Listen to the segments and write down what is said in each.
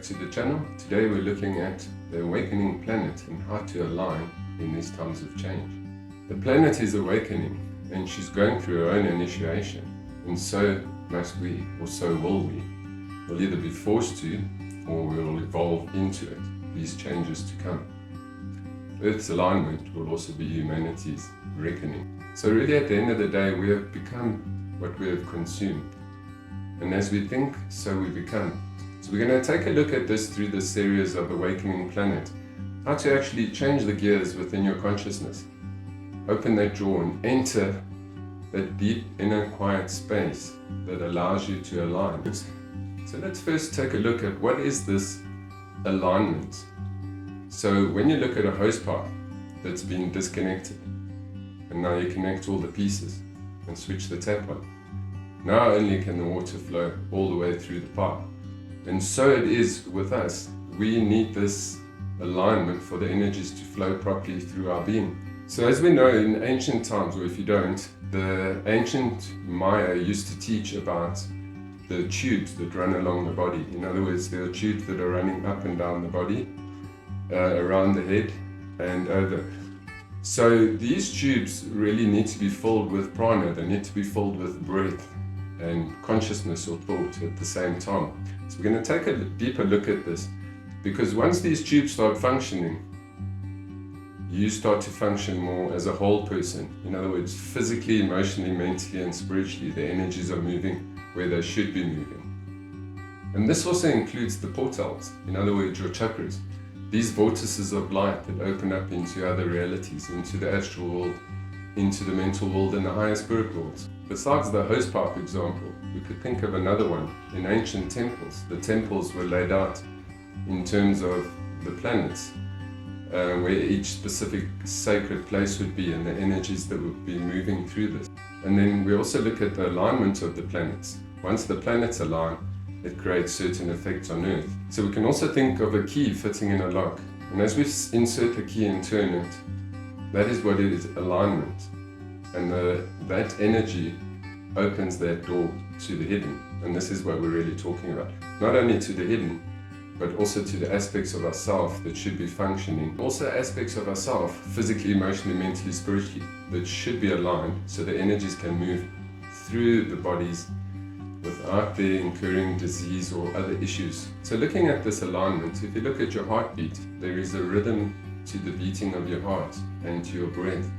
back to the channel. Today we're looking at the awakening planet and how to align in these times of change. The planet is awakening and she's going through her own initiation, and so must we, or so will we. We'll either be forced to, or we will evolve into it, these changes to come. Earth's alignment will also be humanity's reckoning. So really at the end of the day, we have become what we have consumed. And as we think, so we become. So we're going to take a look at this through this series of Awakening Planet. How to actually change the gears within your consciousness. Open that drawer and enter that deep inner quiet space that allows you to align. So let's first take a look at what is this alignment. So when you look at a hose pipe that's been disconnected, and now you connect all the pieces and switch the tap on. Now only can the water flow all the way through the pipe. And so it is with us. We need this alignment for the energies to flow properly through our being. So as we know in ancient times, or if you don't, the ancient Maya used to teach about the tubes that run along the body. In other words, there are tubes that are running up and down the body, around the head and over. So these tubes really need to be filled with prana. They need to be filled with breath and consciousness or thought at the same time. So we're going to take a deeper look at this, because once these tubes start functioning, you start to function more as a whole person. In other words, physically, emotionally, mentally and spiritually, the energies are moving where they should be moving. And this also includes the portals, in other words, your chakras. These vortices of light that open up into other realities, into the astral world, into the mental world and the higher spirit worlds. Besides the hosepipe example, we could think of another one. In ancient temples, the temples were laid out in terms of the planets, where each specific sacred place would be and the energies that would be moving through this. And then we also look at the alignment of the planets. Once the planets align, it creates certain effects on Earth. So we can also think of a key fitting in a lock. And as we insert the key and turn it, that is what it is, alignment. And that energy opens that door to the hidden. And this is what we're really talking about. Not only to the hidden, but also to the aspects of ourself that should be functioning. Also aspects of ourself, physically, emotionally, mentally, spiritually, that should be aligned so the energies can move through the bodies without there incurring disease or other issues. So looking at this alignment, if you look at your heartbeat, there is a rhythm to the beating of your heart and to your breath.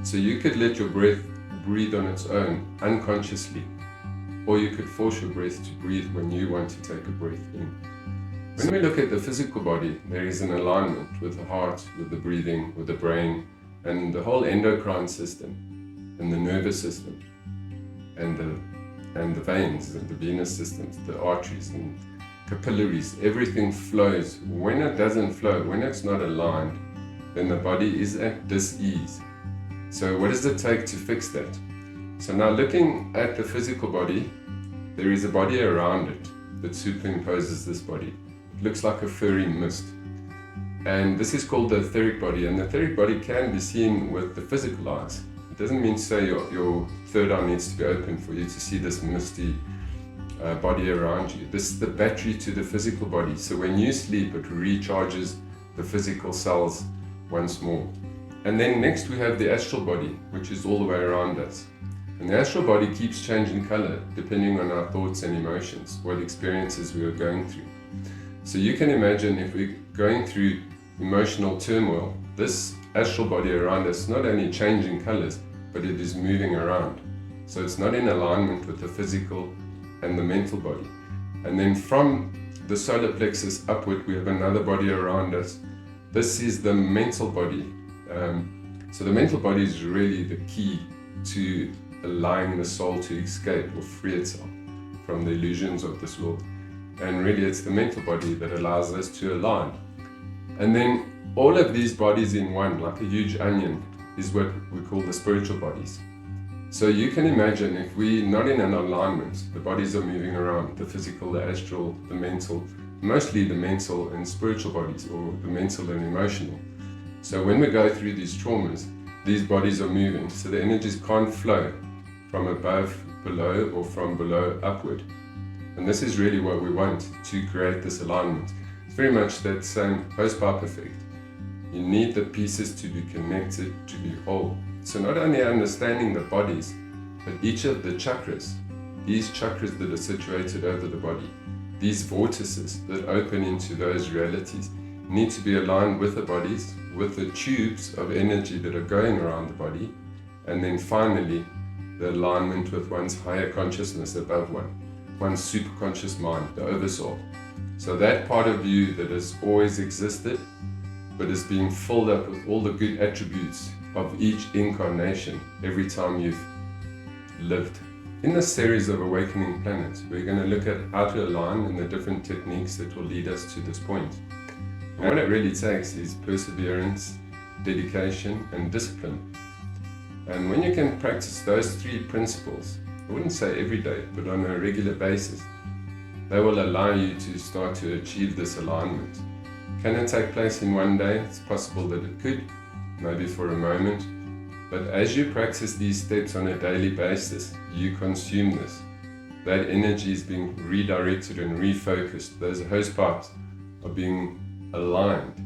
So you could let your breath breathe on its own, unconsciously, or you could force your breath to breathe when you want to take a breath in. When we look at the physical body, there is an alignment with the heart, with the breathing, with the brain, and the whole endocrine system, and the nervous system, and the veins, and the venous systems, the arteries and capillaries. Everything flows. When it doesn't flow, when it's not aligned, then the body is at dis-ease. So what does it take to fix that? So now looking at the physical body, there is a body around it that superimposes this body. It looks like a furry mist. And this is called the etheric body, and the etheric body can be seen with the physical eyes. It doesn't mean to say your third eye needs to be open for you to see this misty body around you. This is the battery to the physical body. So when you sleep, it recharges the physical cells once more. And then next we have the astral body, which is all the way around us. And the astral body keeps changing color depending on our thoughts and emotions, what experiences we are going through. So you can imagine if we're going through emotional turmoil, this astral body around us not only changing colors, but it is moving around. So it's not in alignment with the physical and the mental body. And then from the solar plexus upward, we have another body around us. This is the mental body. So the mental body is really the key to allowing the soul to escape or free itself from the illusions of this world. And really it's the mental body that allows us to align. And then all of these bodies in one, like a huge onion, is what we call the spiritual bodies. So you can imagine if we're not in an alignment, the bodies are moving around, the physical, the astral, the mental, mostly the mental and spiritual bodies, or the mental and emotional. So when we go through these traumas, these bodies are moving, so the energies can't flow from above, below, or from below upward. And this is really what we want to create this alignment. It's very much that same hosepipe effect. You need the pieces to be connected, to be whole. So not only understanding the bodies, but each of the chakras, these chakras that are situated over the body, these vortices that open into those realities, need to be aligned with the bodies, with the tubes of energy that are going around the body, and then finally the alignment with one's higher consciousness above one's superconscious mind, the oversoul. So that part of you that has always existed, but is being filled up with all the good attributes of each incarnation every time you've lived. In this series of Awakening Planets, we're going to look at how to align and the different techniques that will lead us to this point. And what it really takes is perseverance, dedication, and discipline. And when you can practice those three principles, I wouldn't say every day, but on a regular basis, they will allow you to start to achieve this alignment. Can it take place in one day? It's possible that it could, maybe for a moment. But as you practice these steps on a daily basis, you consume this. That energy is being redirected and refocused. Those hose pipes are being aligned,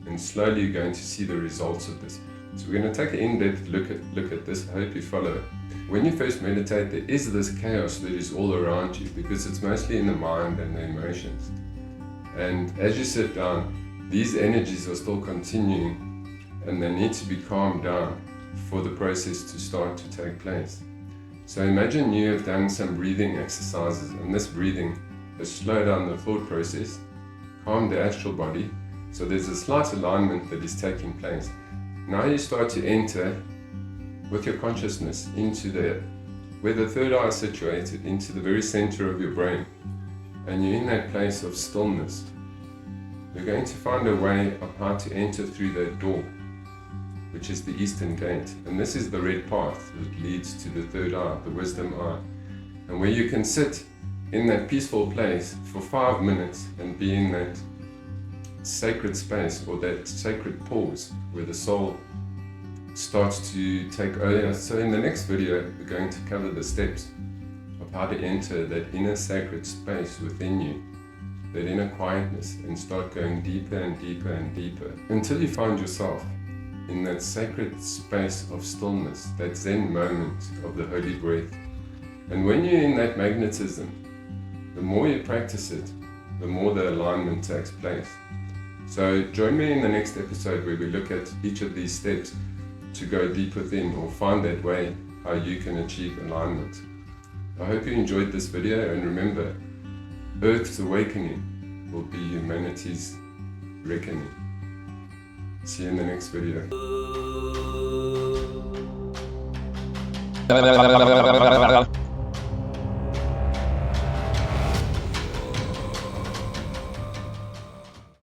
and slowly you're going to see the results of this. So we're going to take an in-depth look at this. I hope you follow. When you first meditate, there is this chaos that is all around you because it's mostly in the mind and the emotions. And as you sit down, these energies are still continuing and they need to be calmed down for the process to start to take place. So imagine you have done some breathing exercises, and this breathing has slowed down the thought process, calmed the astral body, so there's a slight alignment that is taking place. Now you start to enter with your consciousness into where the third eye is situated, into the very center of your brain, and you're in that place of stillness. You're going to find a way of how to enter through that door, which is the eastern gate, and this is the red path that leads to the third eye, the wisdom eye, and where you can sit in that peaceful place for 5 minutes and be in that sacred space, or that sacred pause where the soul starts to take over. So in the next video, we're going to cover the steps of how to enter that inner sacred space within you, that inner quietness, and start going deeper and deeper and deeper until you find yourself in that sacred space of stillness, that Zen moment of the holy breath. And when you're in that magnetism, the more you practice it, the more the alignment takes place. So join me in the next episode where we look at each of these steps to go deep within, or find that way how you can achieve alignment. I hope you enjoyed this video, and remember, Earth's awakening will be humanity's reckoning. See you in the next video.